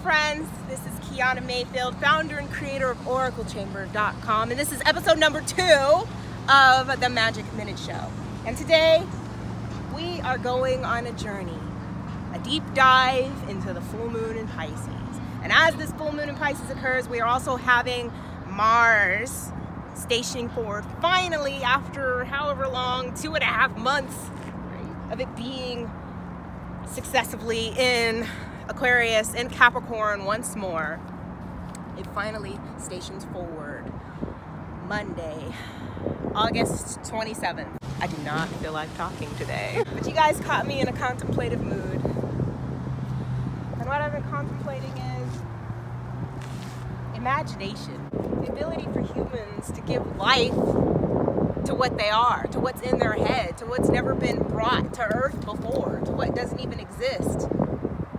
friends, this is Kyana Mayfield, founder and creator of OracleChamber.com, and this is episode number 2 of the Magick Minute Show. And today, we are going on a journey, a deep dive into the full moon in Pisces. And as this full moon in Pisces occurs, we are also having Mars stationing forward, finally, after however long, 2.5 months of it being successively in Aquarius and Capricorn once more. It finally stations forward Monday, August 27th. I do not feel like talking today, but you guys caught me in a contemplative mood. And what I've been contemplating is imagination, the ability for humans to give life to what they are, to what's in their head, to what's never been brought to earth before, to what doesn't even exist.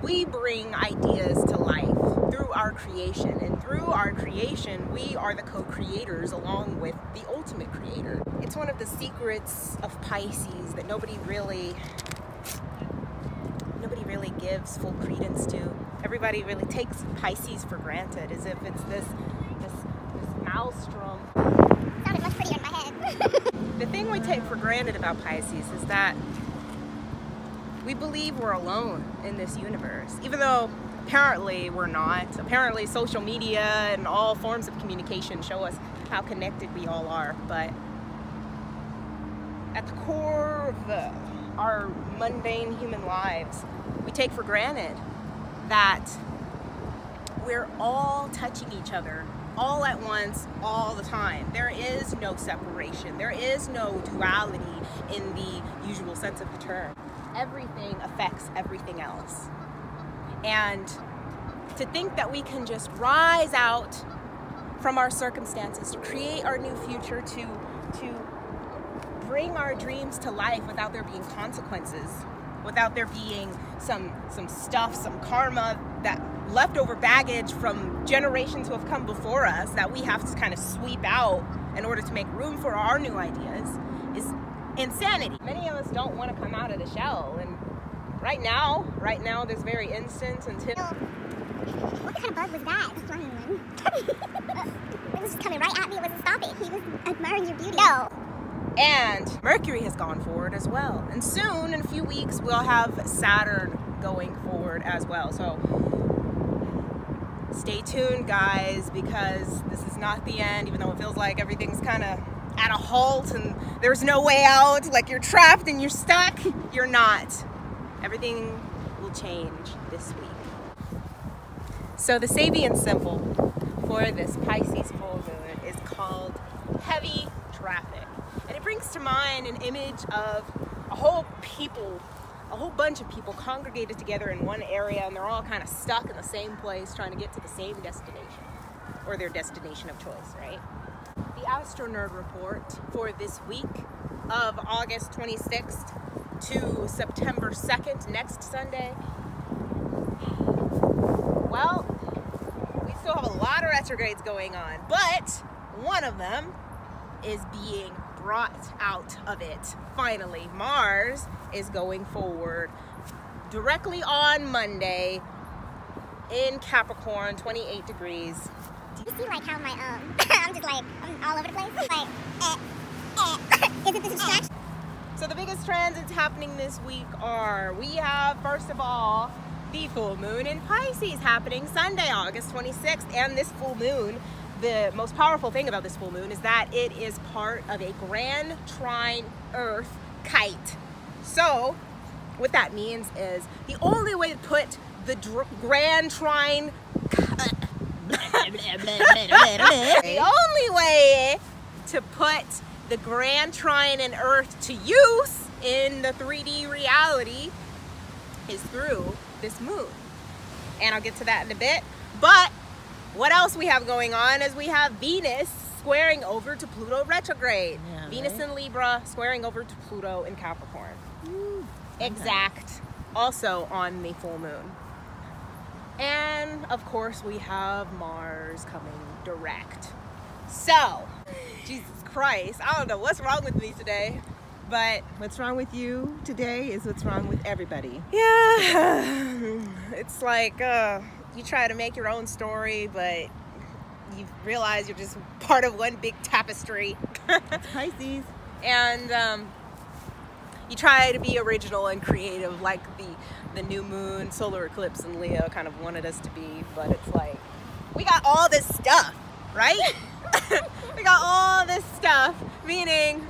We bring ideas to life through our creation, and through our creation, we are the co-creators along with the ultimate creator. It's one of the secrets of Pisces that nobody really gives full credence to. Everybody really takes Pisces for granted, as if it's this maelstrom. It sounded much prettier in my head. The thing we take for granted about Pisces is that we believe we're alone in this universe, even though apparently we're not. Apparently social media and all forms of communication show us how connected we all are, but at the core of our mundane human lives, we take for granted that we're all touching each other all at once, all the time. There is no separation. There is no duality in the usual sense of the term. Everything affects everything else. And to think that we can just rise out from our circumstances, to create our new future, to bring our dreams to life without there being consequences, without there being some stuff, some karma, that leftover baggage from generations who have come before us that we have to kind of sweep out in order to make room for our new ideas, is insanity. Many of us don't want to come out of the shell, and right now, this very instant until... What kind of bug was that? It's flying one. It was just coming right at me. It wasn't stopping. He was admiring your beauty. No. And Mercury has gone forward as well. And soon, in a few weeks, we'll have Saturn going forward as well. So stay tuned, guys, because this is not the end, even though it feels like everything's kind of at a halt and there's no way out, like you're trapped and you're stuck. You're not. Everything will change this week. So the Sabian symbol for this Pisces full moon is called heavy traffic. And it brings to mind an image of a whole bunch of people congregated together in one area, and they're all kind of stuck in the same place trying to get to the same destination, or their destination of choice, right? The Astro Nerd report for this week of August 26th to September 2nd, next Sunday. Well, we still have a lot of retrogrades going on, but one of them is being brought out of it. Finally, Mars is going forward directly on Monday in Capricorn, 28 degrees. You see like how my, I'm just like, I'm all over the place. Like, is it this distraction? So the biggest transits happening this week are, we have, first of all, the full moon in Pisces happening Sunday, August 26th. And this full moon, the most powerful thing about this full moon is that it is part of a Grand Earth Kite. So what that means is the only way to put the Grand Trine the only way to put the Grand Trine in Earth to use in the 3D reality is through this moon. And I'll get to that in a bit. But what else we have going on is we have Venus squaring over to Pluto retrograde. Yeah, Venus in Libra squaring over to Pluto in Capricorn. Exact. Also on the full moon. And of course we have Mars coming direct. So, Jesus Christ, I don't know what's wrong with me today, but what's wrong with you today is what's wrong with everybody. Yeah, it's like you try to make your own story, but you realize you're just part of one big tapestry. It's Pisces. And you try to be original and creative, like the new moon solar eclipse in Leo kind of wanted us to be. But it's like, we got all this stuff, right? We got all this stuff, meaning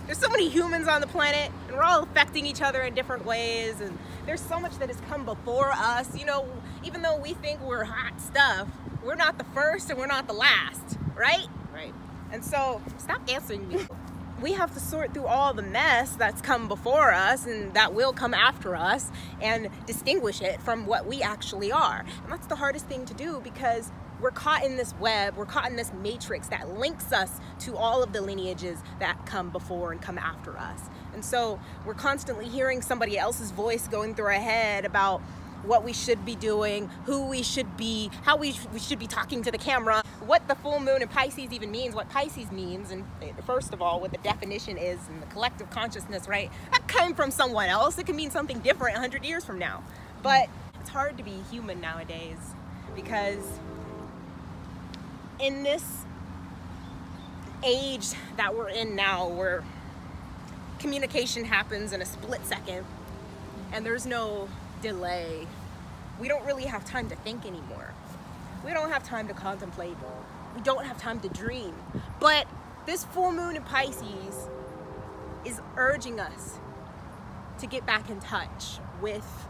there's so many humans on the planet, and we're all affecting each other in different ways, and there's so much that has come before us. You know, even though we think we're hot stuff, we're not the first and we're not the last, right? Right. And so, stop answering me. We have to sort through all the mess that's come before us and that will come after us and distinguish it from what we actually are. And that's the hardest thing to do, because we're caught in this web, we're caught in this matrix that links us to all of the lineages that come before and come after us. And so we're constantly hearing somebody else's voice going through our head about what we should be doing, who we should be, how we should be talking to the camera, what the full moon in Pisces even means, what Pisces means, and first of all, what the definition is in the collective consciousness, right? That came from someone else. It can mean something different 100 years from now. But it's hard to be human nowadays, because in this age that we're in now, where communication happens in a split second and there's no delay, we don't really have time to think anymore. We don't have time to contemplate. We don't have time to dream. But this full moon in Pisces is urging us to get back in touch with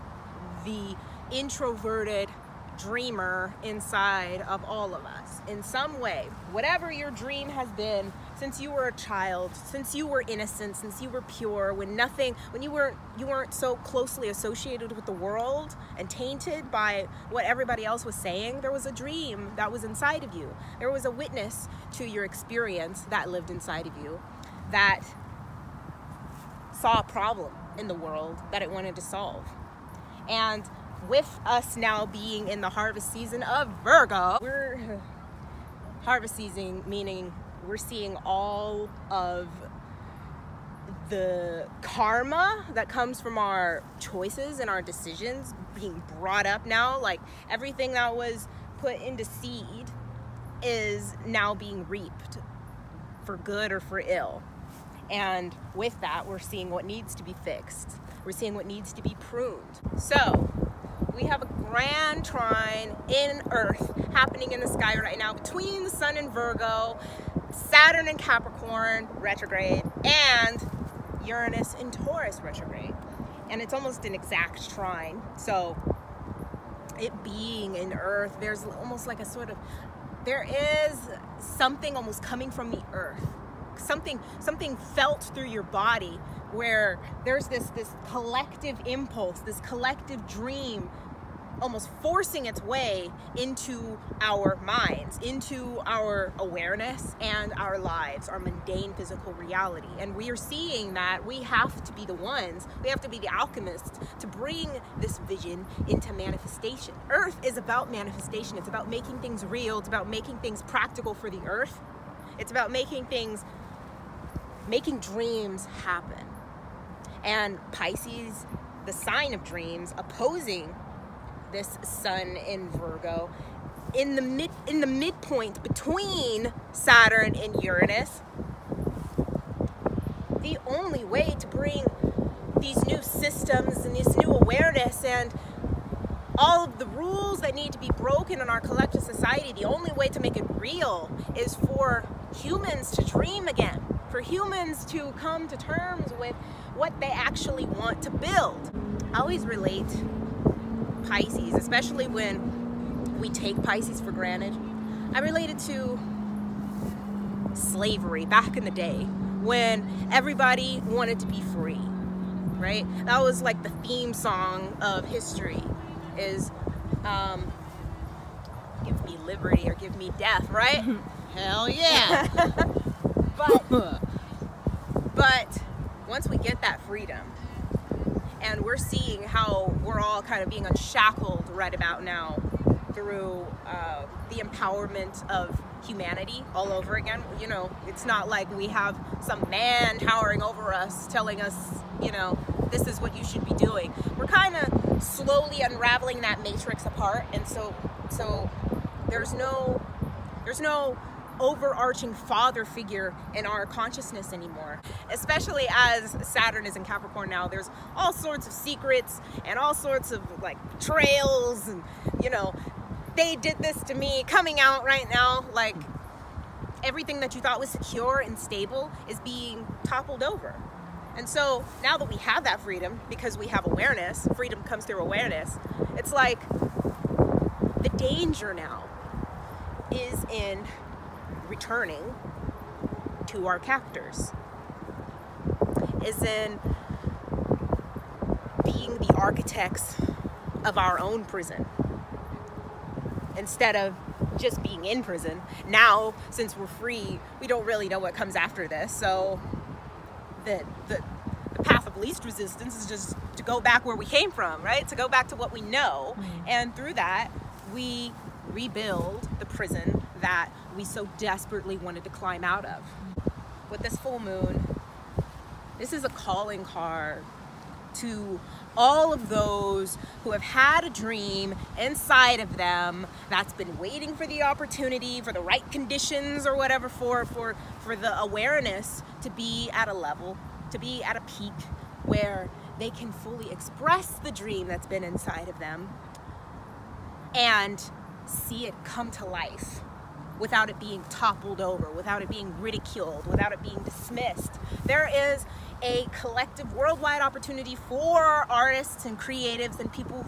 the introverted dreamer inside of all of us in some way. Whatever your dream has been since you were a child, since you were innocent, since you were pure, when you weren't so closely associated with the world and tainted by what everybody else was saying, there was a dream that was inside of you. There was a witness to your experience that lived inside of you that saw a problem in the world that it wanted to solve. And with us now being in the harvest season of Virgo, we're harvest season, meaning we're seeing all of the karma that comes from our choices and our decisions being brought up now. Like, everything that was put into seed is now being reaped, for good or for ill. And with that, we're seeing what needs to be fixed. We're seeing what needs to be pruned. So we have a grand trine in Earth happening in the sky right now between the Sun and Virgo, Saturn and Capricorn retrograde, and Uranus and Taurus retrograde. And it's almost an exact trine. So it being in Earth, there's almost like a sort of, there is something almost coming from the Earth. Something felt through your body, where there's this collective impulse, this collective dream almost forcing its way into our minds, into our awareness and our lives, our mundane physical reality. And we are seeing that we have to be the ones, we have to be the alchemists to bring this vision into manifestation. Earth is about manifestation. It's about making things real. It's about making things practical for the earth. It's about making dreams happen. And Pisces, the sign of dreams, opposing this sun in Virgo, in the midpoint between Saturn and Uranus, the only way to bring these new systems and this new awareness and all of the rules that need to be broken in our collective society, the only way to make it real is for humans to dream again, for humans to come to terms with what they actually want to build. I always relate Pisces, especially when we take Pisces for granted. I relate it to slavery back in the day when everybody wanted to be free, right? That was like the theme song of history, is give me liberty or give me death, right? Hell yeah. But once we get that freedom, and we're seeing how we're all kind of being unshackled right about now through the empowerment of humanity all over again. You know, it's not like we have some man towering over us telling us, you know, this is what you should be doing. We're kind of slowly unraveling that matrix apart. And so there's no overarching father figure in our consciousness anymore, especially as Saturn is in Capricorn now. There's all sorts of secrets and all sorts of like trails, and you know, they did this to me coming out right now. Like, everything that you thought was secure and stable is being toppled over. And so now that we have that freedom, because we have awareness, freedom comes through awareness, it's like the danger now is in returning to our captors, is in being the architects of our own prison instead of just being in prison. Now, since we're free, we don't really know what comes after this, so the path of least resistance is just to go back where we came from, right? To go back to what we know, and through that we rebuild the prison that we so desperately wanted to climb out of. With this full moon, this is a calling card to all of those who have had a dream inside of them that's been waiting for the opportunity, for the right conditions or whatever, for the awareness to be at a level, to be at a peak where they can fully express the dream that's been inside of them and see it come to life without it being toppled over, without it being ridiculed, without it being dismissed. There is a collective worldwide opportunity for artists and creatives and people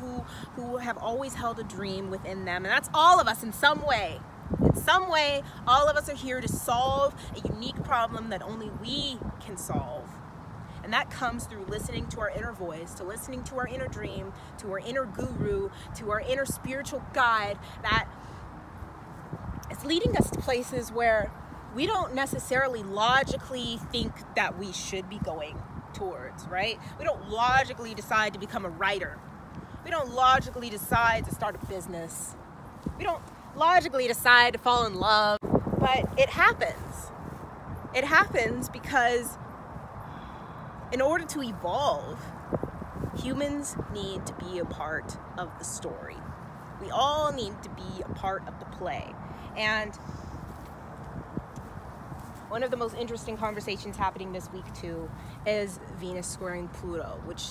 who have always held a dream within them, and that's all of us in some way. In some way, all of us are here to solve a unique problem that only we can solve. And that comes through listening to our inner voice, to listening to our inner dream, to our inner guru, to our inner spiritual guide that is leading us to places where we don't necessarily logically think that we should be going towards, right? We don't logically decide to become a writer. We don't logically decide to start a business. We don't logically decide to fall in love, but it happens. It happens because in order to evolve, humans need to be a part of the story. We all need to be a part of the play. And one of the most interesting conversations happening this week too is Venus squaring Pluto, which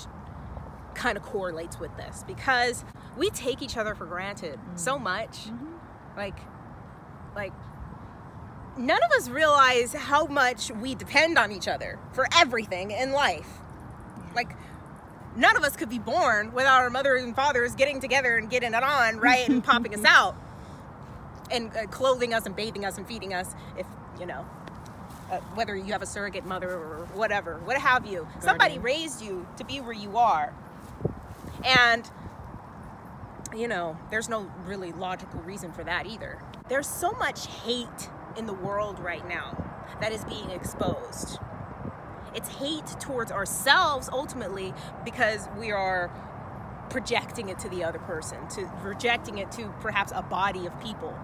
kind of correlates with this, because we take each other for granted so much. Like none of us realize how much we depend on each other for everything in life. Like, none of us could be born without our mother and fathers getting together and getting it on, right, and popping us out and clothing us and bathing us and feeding us, if, you know, whether you have a surrogate mother or whatever, what have you. Somebody raised you to be where you are. And, you know, there's no really logical reason for that either. There's so much hate in the world right now that is being exposed. It's hate towards ourselves ultimately, because we are projecting it to the other person, to projecting it to perhaps a body of people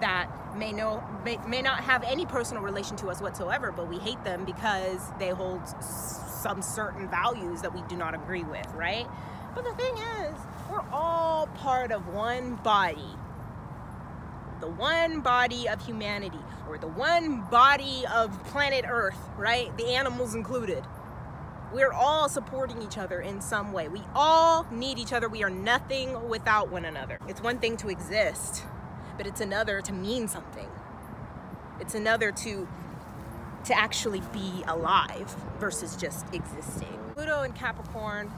that may not have any personal relation to us whatsoever, but we hate them because they hold some certain values that we do not agree with, right? But the thing is, we're all part of one body. The one body of humanity, or the one body of planet Earth, right? The animals included. We're all supporting each other in some way. We all need each other. We are nothing without one another. It's one thing to exist, but it's another to mean something. It's another to actually be alive versus just existing. Pluto in Capricorn,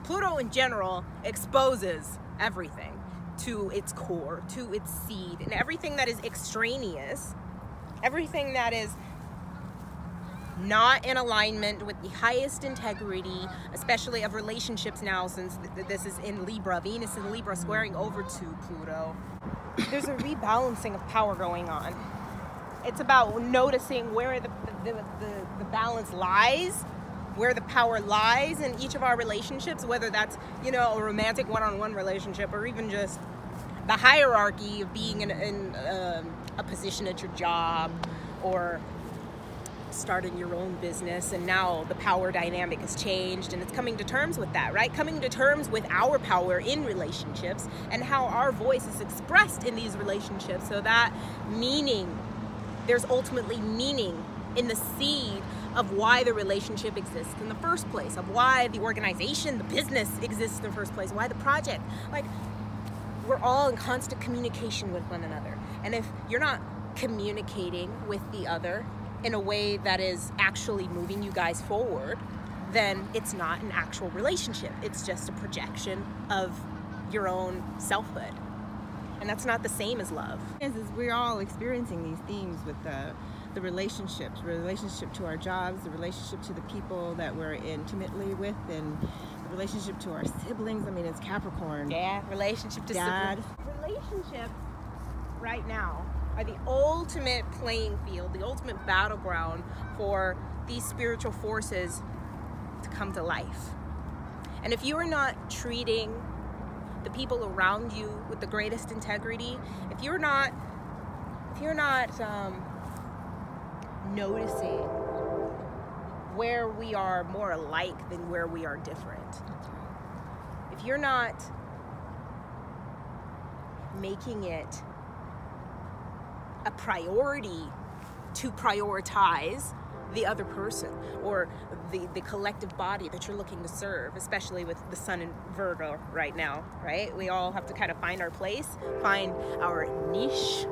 Pluto in general exposes everything to its core, to its seed, and everything that is extraneous, everything that is not in alignment with the highest integrity, especially of relationships now, since this is in Libra, Venus in Libra squaring over to Pluto. There's a rebalancing of power going on. It's about noticing where the balance lies, where the power lies in each of our relationships, whether that's, you know, a romantic one-on-one relationship, or even just the hierarchy of being in a position at your job, or starting your own business, and now the power dynamic has changed, and it's coming to terms with that, right? Coming to terms with our power in relationships and how our voice is expressed in these relationships, so that there's ultimately meaning in the seed of why the relationship exists in the first place, of why the organization, the business exists in the first place, why the project. Like, we're all in constant communication with one another. And if you're not communicating with the other in a way that is actually moving you guys forward, then it's not an actual relationship. It's just a projection of your own selfhood. And that's not the same as love. Is we're all experiencing these themes with the relationships, relationship to our jobs, the relationship to the people that we're intimately with, and the relationship to our siblings. I mean, it's Capricorn. Yeah, relationship to Dad. siblings. Relationships right now are the ultimate playing field, the ultimate battleground for these spiritual forces to come to life. And if you are not treating the people around you with the greatest integrity, if you're not noticing where we are more alike than where we are different, if you're not making it a priority to prioritize the other person or the collective body that you're looking to serve, especially with the sun in Virgo right now, right? We all have to kind of find our place, find our niche,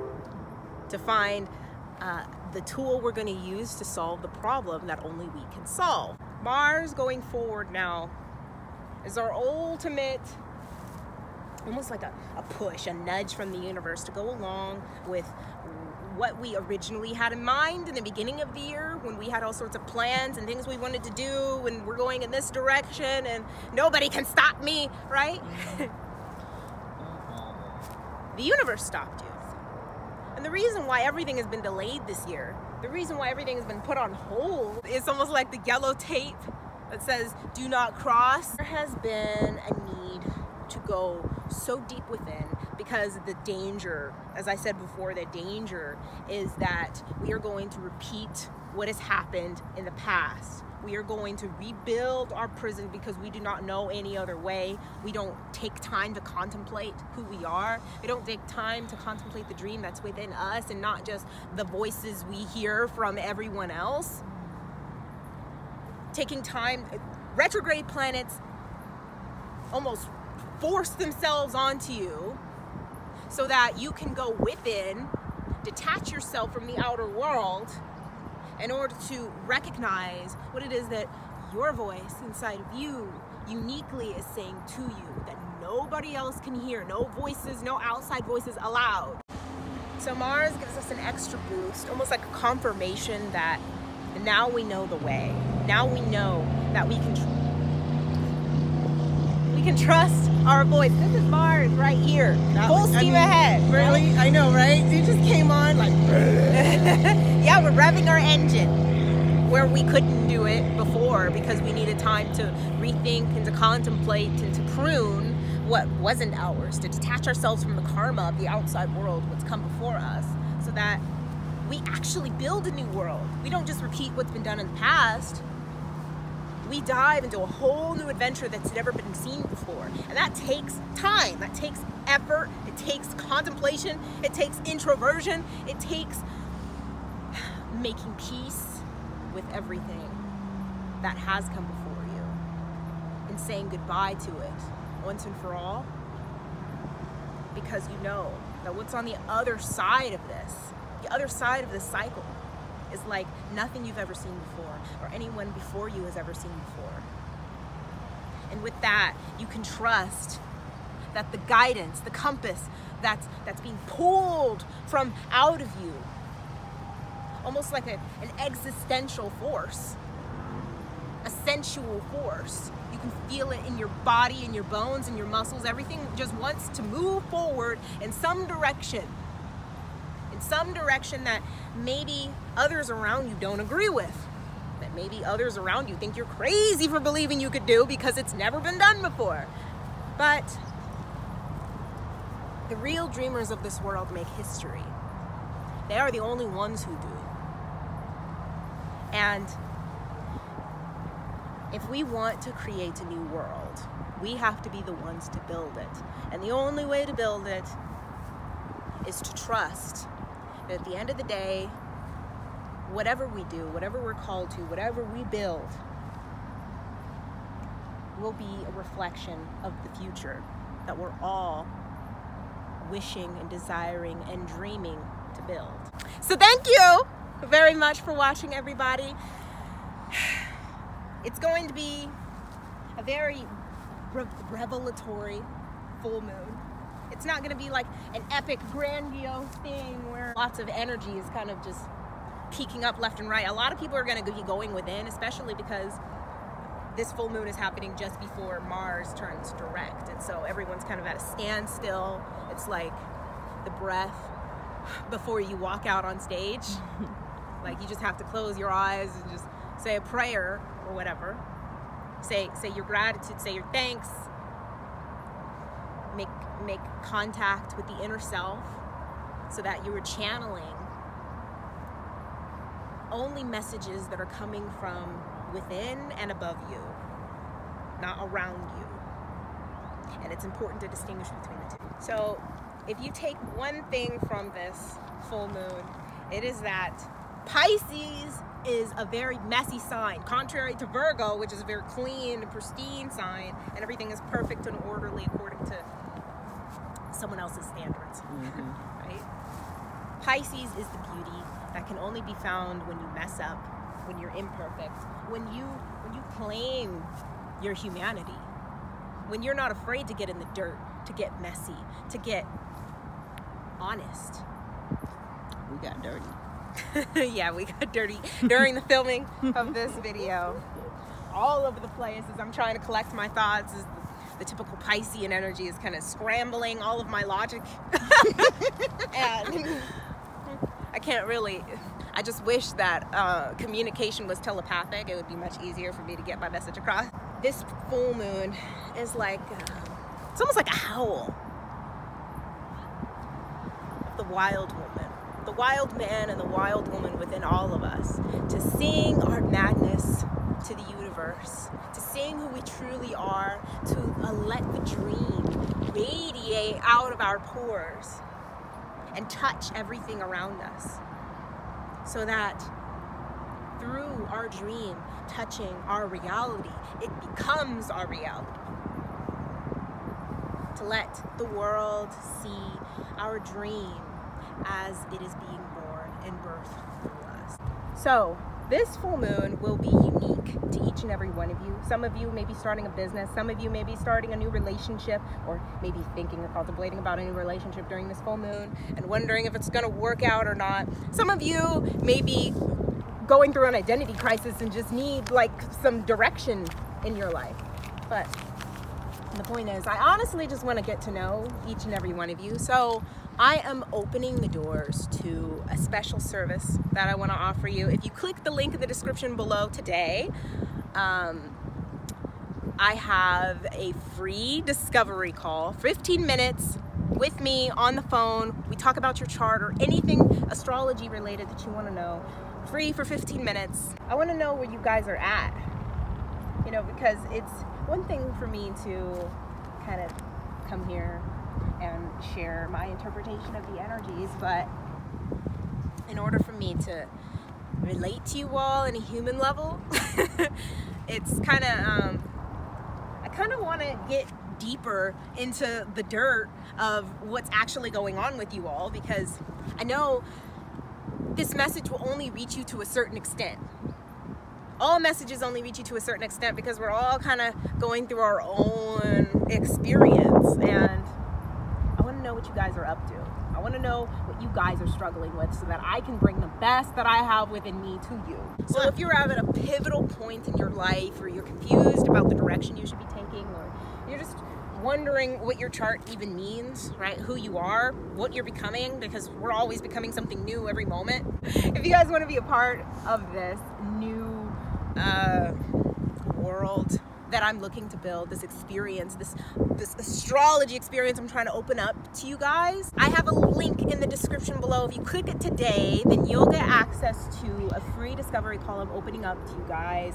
to find the tool we're going to use to solve the problem that only we can solve. Mars going forward now is our ultimate, almost like a push, a nudge from the universe to go along with what we originally had in mind in the beginning of the year, when we had all sorts of plans and things we wanted to do, and we're going in this direction and nobody can stop me, right? The universe stopped you. And the reason why everything has been delayed this year, the reason why everything has been put on hold, it's almost like the yellow tape that says do not cross. There has been a need to go so deep within, because the danger, as I said before, the danger is that we are going to repeat what has happened in the past. We are going to rebuild our prison because we do not know any other way. We don't take time to contemplate who we are. We don't take time to contemplate the dream that's within us, and not just the voices we hear from everyone else. Taking time, retrograde planets almost force themselves onto you so that you can go within, detach yourself from the outer world in order to recognize what it is that your voice inside of you uniquely is saying to you that nobody else can hear. No voices, no outside voices allowed. So Mars gives us an extra boost, almost like a confirmation that now we know the way. Now we know that we can trust our voice. This is Mars right here, full steam ahead. Really? Right? I know, right? You just came on like... Yeah, we're revving our engine where we couldn't do it before because we needed time to rethink and to contemplate and to prune what wasn't ours, to detach ourselves from the karma of the outside world, what's come before us, so that we actually build a new world. We don't just repeat what's been done in the past. We dive into a whole new adventure that's never been seen before. And that takes time, that takes effort, it takes contemplation, it takes introversion, it takes making peace with everything that has come before you and saying goodbye to it once and for all, because you know that what's on the other side of this, the other side of this cycle, is like nothing you've ever seen before or anyone before you has ever seen before. And with that, you can trust that the guidance, the compass that's being pulled from out of you, almost like an existential force, a sensual force. You can feel it in your body, in your bones, in your muscles. Everything just wants to move forward in some direction. In some direction that maybe others around you don't agree with, that maybe others around you think you're crazy for believing you could do because it's never been done before. But the real dreamers of this world make history. They are the only ones who do. And if we want to create a new world, we have to be the ones to build it. And the only way to build it is to trust that at the end of the day, whatever we do, whatever we're called to, whatever we build, will be a reflection of the future that we're all wishing and desiring and dreaming to build. So thank you very much for watching, everybody. It's going to be a very revelatory full moon. It's not going to be like an epic, grandiose thing where lots of energy is kind of just peaking up left and right. A lot of people are going to be going within, especially because this full moon is happening just before Mars turns direct. And so everyone's kind of at a standstill. It's like the breath before you walk out on stage. Like you just have to close your eyes and just say a prayer or whatever. Say your gratitude, say your thanks. Make contact with the inner self so that you are channeling only messages that are coming from within and above you, not around you. And it's important to distinguish between the two. So if you take one thing from this full moon, it is that Pisces is a very messy sign, contrary to Virgo, which is a very clean and pristine sign, and everything is perfect and orderly according to someone else's standards. Right? Pisces is the beauty that can only be found when you mess up, when you're imperfect, when you claim your humanity, when you're not afraid to get in the dirt, to get messy, to get honest. We got dirty. Yeah, we got dirty during the filming of this video. All over the place as I'm trying to collect my thoughts, as the typical Piscean energy is kind of scrambling all of my logic. And I can't really, I just wish that communication was telepathic. It would be much easier for me to get my message across. This full moon is like, it's almost like a howl of the wild woman, the wild man and the wild woman within all of us, to sing our madness to the universe, to sing who we truly are, to let the dream radiate out of our pores and touch everything around us, so that through our dream touching our reality, it becomes our reality. To let the world see our dream as it is being born and birthed through us. So this full moon will be unique to each and every one of you. Some of you may be starting a business, some of you may be starting a new relationship, or maybe thinking or contemplating about a new relationship during this full moon and wondering if it's gonna work out or not. Some of you may be going through an identity crisis and just need like some direction in your life. But the point is, I honestly just want to get to know each and every one of you. So I am opening the doors to a special service that I want to offer you. If you click the link in the description below today, I have a free discovery call, 15 minutes with me on the phone. We talk about your chart or anything astrology related that you want to know. Free for 15 minutes. I want to know where you guys are at, you know, because it's one thing for me to kind of come here and share my interpretation of the energies, but in order for me to relate to you all on a human level, it's kind of, I kind of want to get deeper into the dirt of what's actually going on with you all, because I know this message will only reach you to a certain extent. All messages only reach you to a certain extent because we're all kind of going through our own experience, and I want to know what you guys are up to. I want to know what you guys are struggling with so that I can bring the best that I have within me to you. So if you're at a pivotal point in your life, or you're confused about the direction you should be taking, or you're just wondering what your chart even means, right? Who you are, what you're becoming, because we're always becoming something new every moment. If you guys want to be a part of this new world that I'm looking to build, this experience, this astrology experience I'm trying to open up to you guys. I have a link in the description below. If you click it today, then you'll get access to a free discovery call I'm opening up to you guys.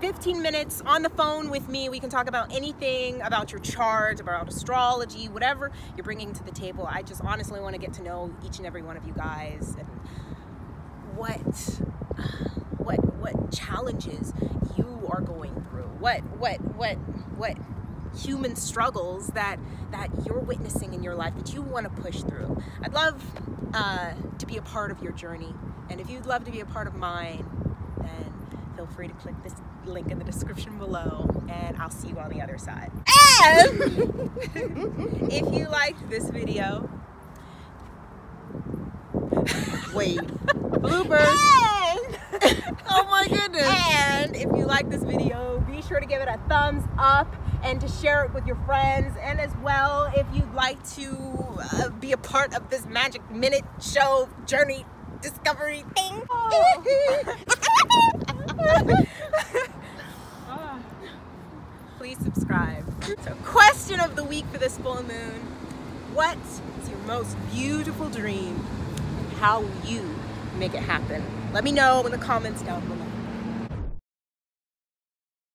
15 minutes on the phone with me. We can talk about anything about your chart, about astrology, whatever you're bringing to the table. I just honestly want to get to know each and every one of you guys and what challenges you are going through, what human struggles that you're witnessing in your life that you want to push through. I'd love to be a part of your journey, and if you'd love to be a part of mine, then feel free to click this link in the description below, and I'll see you on the other side. And if you liked this video, wait, bloopers. Oh my goodness. And if you like this video, be sure to give it a thumbs up and to share it with your friends. And as well, if you'd like to be a part of this Magic Minute show journey discovery thing, please subscribe. So, question of the week for this full moon: what is your most beautiful dream? How will you make it happen? Let me know in the comments down below.